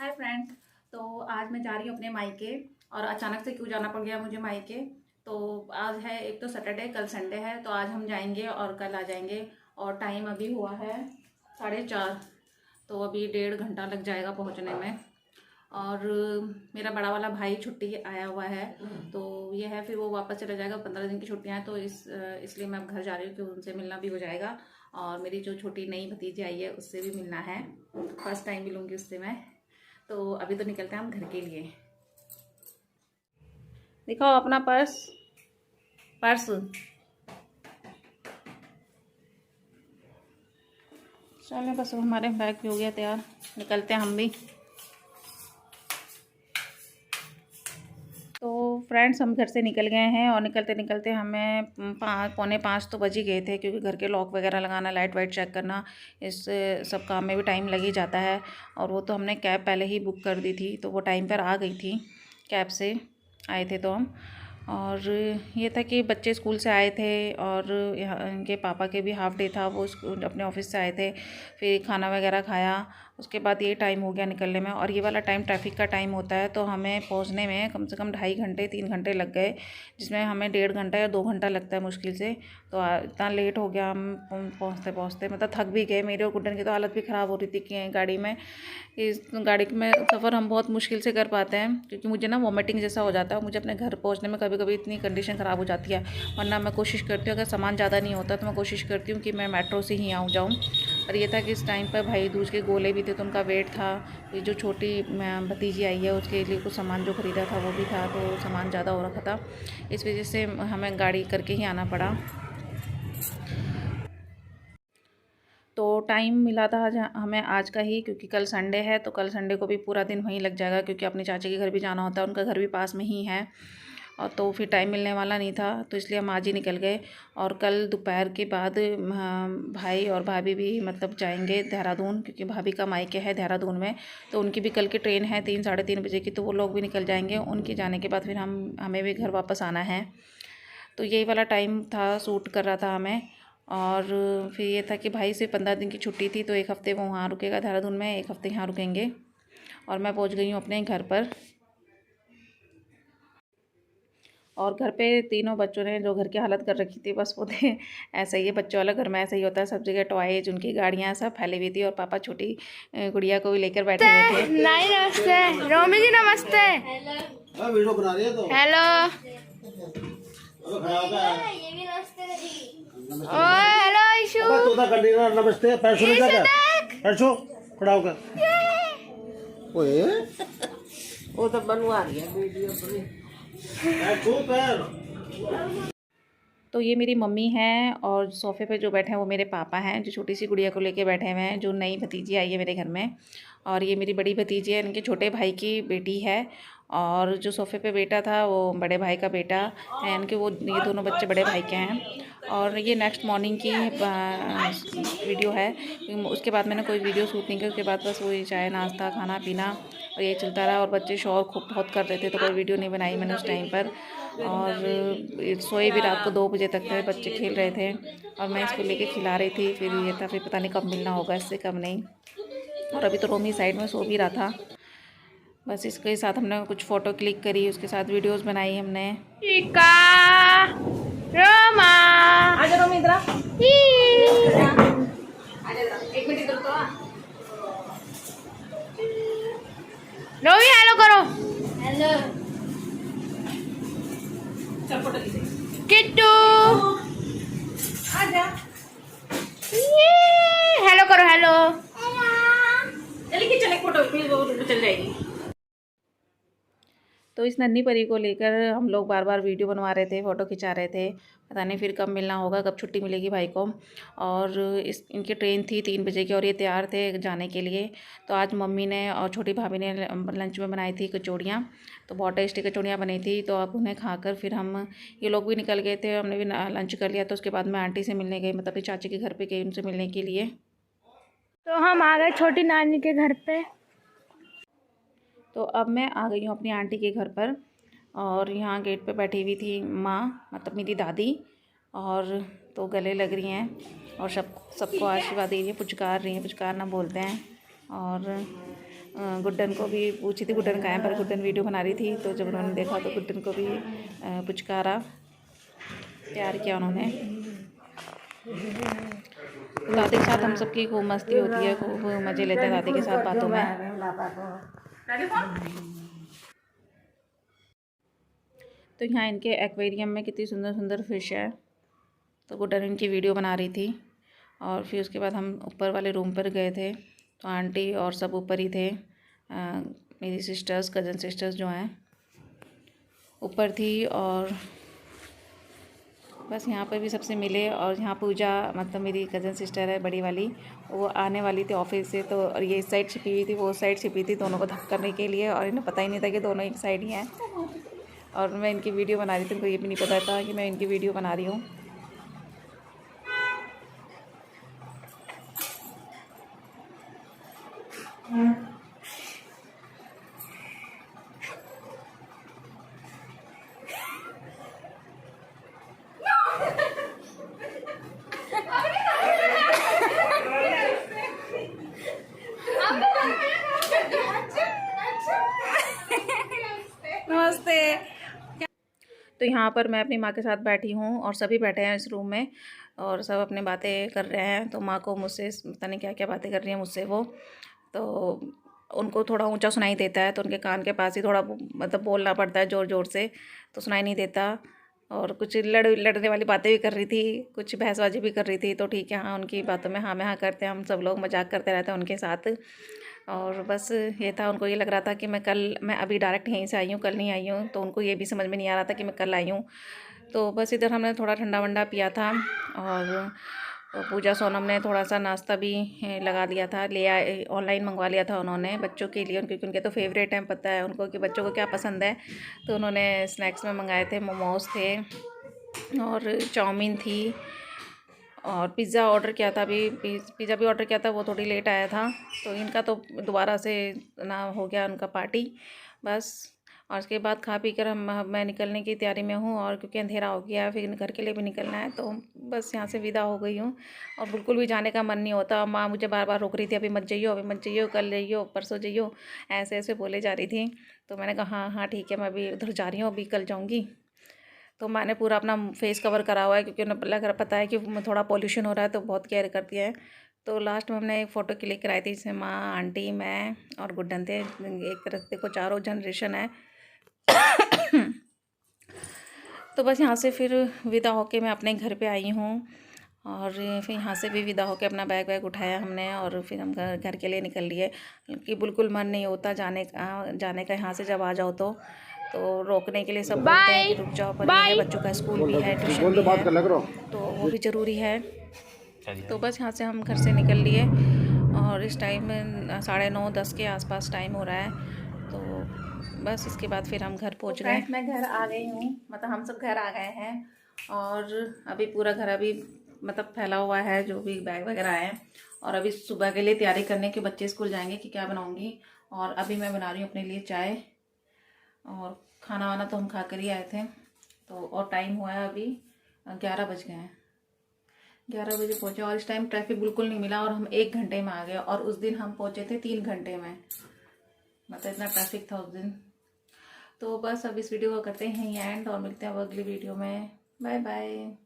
Hi friends. तो आज मैं जा रही हूँ अपने मायके। और अचानक से क्यों जाना पड़ गया मुझे मायके। तो आज है, एक तो सैटरडे, कल संडे है, तो आज हम जाएंगे और कल आ जाएंगे। और टाइम अभी हुआ है 4:30, तो अभी 1.5 घंटा लग जाएगा पहुँचने में। और मेरा बड़ा वाला भाई छुट्टी आया हुआ है, तो ये है, फिर वो वापस चला जाएगा। 15 दिन की छुट्टियाँ हैं, तो इसलिए मैं अब घर जा रही हूँ कि उनसे मिलना भी हो जाएगा। और मेरी जो छोटी नई भतीजी आई है उससे भी मिलना है, फर्स्ट टाइम मिलूँगी उससे मैं। तो अभी तो निकलते हैं हम घर के लिए। दिखाओ अपना पर्स। पर्स चलो, बस हमारे बैग भी हो गया तैयार, निकलते हैं हम भी। तो फ्रेंड्स, हम घर से निकल गए हैं और निकलते निकलते हमें 4:45 तो बज ही गए थे, क्योंकि घर के लॉक वगैरह लगाना, लाइट वाइट चेक करना, इस सब काम में भी टाइम लग ही जाता है। और वो तो हमने कैब पहले ही बुक कर दी थी, तो वो टाइम पर आ गई थी, कैब से आए थे तो हम। और ये था कि बच्चे स्कूल से आए थे और यहाँ इनके पापा के भी हाफ डे था, वो अपने ऑफिस से आए थे, फिर खाना वगैरह खाया। उसके बाद ये टाइम हो गया निकलने में। और ये वाला टाइम ट्रैफिक का टाइम होता है, तो हमें पहुंचने में कम से कम 2.5 घंटे 3 घंटे लग गए, जिसमें हमें 1.5 घंटा या 2 घंटा लगता है मुश्किल से। तो इतना लेट हो गया हम पहुँचते पहुँचते, मतलब थक भी गए। मेरे और गुड्डन की तो हालत भी ख़राब हो रही थी कि गाड़ी में, इस गाड़ी में सफ़र हम बहुत मुश्किल से कर पाते हैं, क्योंकि मुझे ना वॉमिटिंग जैसा हो जाता है। और मुझे अपने घर पहुंचने में कभी कभी इतनी कंडीशन ख़राब हो जाती है। वरना मैं कोशिश करती हूँ, अगर सामान ज़्यादा नहीं होता तो मैं कोशिश करती हूँ कि मैं मेट्रो से ही जाऊँ। और ये था कि इस टाइम पर भाई दूज के गोले भी थे, तो उनका वेट था। ये जो छोटी भतीजी आई है उसके लिए कुछ सामान जो ख़रीदा था वो भी था, तो सामान ज़्यादा हो रखा था, इस वजह से हमें गाड़ी करके ही आना पड़ा। तो टाइम मिला था हमें आज का ही, क्योंकि कल संडे है, तो कल संडे को भी पूरा दिन वहीं लग जाएगा, क्योंकि अपनी चाची के घर भी जाना होता है, उनका घर भी पास में ही है। और तो फिर टाइम मिलने वाला नहीं था, तो इसलिए हम आज ही निकल गए। और कल दोपहर के बाद भाई और भाभी भी मतलब जाएंगे देहरादून, क्योंकि भाभी का मायके है देहरादून में। तो उनकी भी कल की ट्रेन है 3-3:30 बजे की, तो वो लोग भी निकल जाएंगे। उनके जाने के बाद फिर हमें भी घर वापस आना है। तो यही वाला टाइम था, सूट कर रहा था हमें। और फिर ये था कि भाई से 15 दिन की छुट्टी थी, तो 1 हफ़्ते वो वहाँ रुकेगा देहरादून में, 1 हफ़्ते यहाँ रुकेंगे। और मैं पहुँच गई हूँ अपने घर पर। और घर पे तीनों बच्चों ने जो घर की हालत कर रखी थी, बस वो थे। ऐसा ही है, बच्चों वाला घर में ऐसा ही होता है, सब जगह टॉयज, उनकी गाड़ियाँ सब फैली हुई थी। और पापा छोटी गुड़िया को भी लेकर बैठे हुए थे। नहीं, नमस्ते रोमी जी, नमस्ते। वीडियो बना रही है तो हेलो। ओए हेलो इशू। तू तो कंडीना नमस्ते पैसों नहीं क्या पैसों खड़ा होकर ओए वो तो बनवा रही है वीडियो अपनी। पैसों पैर। तो ये मेरी मम्मी हैं, और सोफ़े पे जो बैठे हैं वो मेरे पापा हैं, जो छोटी सी गुड़िया को लेके बैठे हुए हैं, जो नई भतीजी आई है मेरे घर में। और ये मेरी बड़ी भतीजी है, इनके छोटे भाई की बेटी है। और जो सोफ़े पे बेटा था वो बड़े भाई का बेटा है इनके, वो ये दोनों बच्चे बड़े भाई के हैं। और ये नेक्स्ट मॉर्निंग की वीडियो है, उसके बाद मैंने कोई वीडियो शूट नहीं किया। उसके बाद बस वही चाय नाश्ता खाना पीना और ये चलता रहा। और बच्चे शोर खूब बहुत कर रहे थे, तो कोई वीडियो नहीं बनाई मैंने उस टाइम पर। और सोए भी रात को 2 बजे तक थे, बच्चे खेल रहे थे और मैं इसको लेके खिला रही थी। फिर ये था, फिर पता नहीं कब मिलना होगा, इससे कब नहीं। और अभी तो रोमी साइड में सो भी रहा था। बस इसके साथ हमने कुछ फ़ोटो क्लिक करी, उसके साथ वीडियोस बनाई हमने। चिका रोमा आजा रोमी, इधर एक मिनट इधर तो। रोमी हेलो करो। हेलो, चल फोटो खींचे। किट्टू आजा, हेलो करो। हेलो चलिए कि चले फोटो, फिर वो चल जाएगी। तो इस नन्ही परी को लेकर हम लोग बार बार वीडियो बनवा रहे थे, फ़ोटो खिंचा रहे थे। पता नहीं फिर कब मिलना होगा, कब छुट्टी मिलेगी भाई को। और इनकी ट्रेन थी 3 बजे की, और ये तैयार थे जाने के लिए। तो आज मम्मी ने और छोटी भाभी ने लंच में बनाई थी कचौड़ियाँ, तो बहुत टेस्टी कचौड़ियाँ बनी थी। तो अब उन्हें खाकर फिर ये लोग भी निकल गए थे, हमने भी लंच कर लिया। तो उसके बाद मैं आंटी से मिलने गई, मतलब अपनी चाची के घर पर गई उनसे मिलने के लिए। तो हम आ गए छोटी नानी के घर पे। तो अब मैं आ गई हूँ अपनी आंटी के घर पर। और यहाँ गेट पे बैठी हुई थी माँ, मतलब मेरी दादी। और तो गले लग रही हैं और सबको आशीर्वाद दे रही है, पुचकार रही हैं, पुचकारना बोलते हैं। और गुड्डन को भी पूछी थी गुड्डन कहाँ है, पर गुड्डन वीडियो बना रही थी। तो जब उन्होंने देखा तो गुड्डन को भी पुचकारा, प्यार किया उन्होंने। दादी के साथ हम सबकी खूब मस्ती होती है, खूब मज़े लेते हैं दादी के साथ बातों में। तो यहाँ इनके एक्वेरियम में कितनी सुंदर सुंदर फिश है। तो गुड्डन इनकी वीडियो बना रही थी। और फिर उसके बाद हम ऊपर वाले रूम पर गए थे। तो आंटी और सब ऊपर ही थे। मेरी सिस्टर्स, कज़न सिस्टर्स जो हैं ऊपर थी। और बस यहाँ पर भी सबसे मिले। और यहाँ पूजा, मतलब मेरी कज़न सिस्टर है बड़ी वाली, वो आने वाली थी ऑफिस से। तो और ये इस साइड छिपी हुई थी, वो उस साइड छिपी थी, दोनों को धक्का करने के लिए। और इन्हें पता ही नहीं था कि दोनों एक साइड ही हैं। और मैं इनकी वीडियो बना रही थी, उनको ये भी नहीं पता था कि मैं इनकी वीडियो बना रही हूँ। नमस्ते। तो यहाँ पर मैं अपनी माँ के साथ बैठी हूँ और सभी बैठे हैं इस रूम में और सब अपनी बातें कर रहे हैं। तो माँ को मुझसे पता नहीं क्या क्या बातें कर रही हैं मुझसे वो। तो उनको थोड़ा ऊंचा सुनाई देता है, तो उनके कान के पास ही थोड़ा मतलब बोलना पड़ता है ज़ोर ज़ोर से, तो सुनाई नहीं देता। और कुछ लड़ने वाली बातें भी कर रही थी, कुछ बहसबाजी भी कर रही थी। तो ठीक है, हाँ, उनकी बातों में हाँ में हाँ करते हैं हम सब लोग, मजाक करते रहते हैं उनके साथ। और बस ये था, उनको ये लग रहा था कि मैं अभी डायरेक्ट यहीं से आई हूँ, कल नहीं आई हूँ। तो उनको ये भी समझ में नहीं आ रहा था कि मैं कल आई हूँ। तो बस इधर हमने थोड़ा ठंडा वंडा पिया था। और पूजा सोनम ने थोड़ा सा नाश्ता भी लगा दिया था, ले आए, ऑनलाइन मंगवा लिया था उन्होंने बच्चों के लिए, क्योंकि उनके तो फेवरेट हैं, पता है उनको कि बच्चों को क्या पसंद है। तो उन्होंने स्नैक्स में मंगाए थे, मोमोज़ थे और चाउमीन थी और पिज़्ज़ा ऑर्डर किया था। अभी पिज़्ज़ा भी ऑर्डर किया था, वो थोड़ी लेट आया था। तो इनका तो दोबारा से ना हो गया उनका पार्टी बस। और उसके बाद खा पी कर मैं निकलने की तैयारी में हूँ। और क्योंकि अंधेरा हो गया है, फिर घर के लिए भी निकलना है, तो बस यहाँ से विदा हो गई हूँ। और बिल्कुल भी जाने का मन नहीं होता। माँ मुझे बार बार रोक रही थी, अभी मत जाइयो, अभी मत जाइयो, कल जाइयो, परसों जाइयो, ऐसे ऐसे बोले जा रही थी। तो मैंने कहा हाँ हाँ ठीक है, मैं अभी उधर जा रही हूँ, अभी कल जाऊँगी। तो मैंने पूरा अपना फेस कवर करा हुआ है, क्योंकि उन्हें लग रहा, पता है कि थोड़ा पॉल्यूशन हो रहा है, तो बहुत केयर करती है। तो लास्ट में हमने एक फ़ोटो क्लिक कराई थी, जिसमें माँ, आंटी, मैं और गुड्डन थे। एक तरह से देखो चारों जनरेशन है। तो बस यहाँ से फिर विदा होके मैं अपने घर पे आई हूँ। और फिर यहाँ से भी विदा होके अपना बैग वैग उठाया हमने और फिर हम घर के लिए निकल लिए। कि बिल्कुल मन नहीं होता जाने का यहाँ से जब आ जाओ तो रोकने के लिए सब बोलते हैं कि रुक जाओ, पर ये है बच्चों का स्कूल भी है, ट्यूशन भी है, तो वो भी ज़रूरी है। तो बस यहाँ से हम घर से निकल लिए और इस टाइम 9:30-10 के आसपास टाइम हो रहा है। तो बस इसके बाद फिर हम घर पहुँच गए। मैं घर आ गई हूँ, मतलब हम सब घर आ गए हैं। और अभी पूरा घर अभी मतलब फैला हुआ है, जो भी बैग वगैरह है। और अभी सुबह के लिए तैयारी करने के, बच्चे स्कूल जाएंगे कि क्या बनाऊँगी। और अभी मैं बना रही हूँ अपने लिए चाय। और खाना वाना तो हम खा कर ही आए थे। तो और टाइम हुआ है अभी 11 बज गए हैं, 11 बजे पहुँचे। और इस टाइम ट्रैफिक बिल्कुल नहीं मिला और हम 1 घंटे में आ गए। और उस दिन हम पहुँचे थे 3 घंटे में, मतलब इतना ट्रैफिक था उस दिन। तो बस अब इस वीडियो को करते हैं एंड और मिलते हैं अब अगली वीडियो में। Bye bye.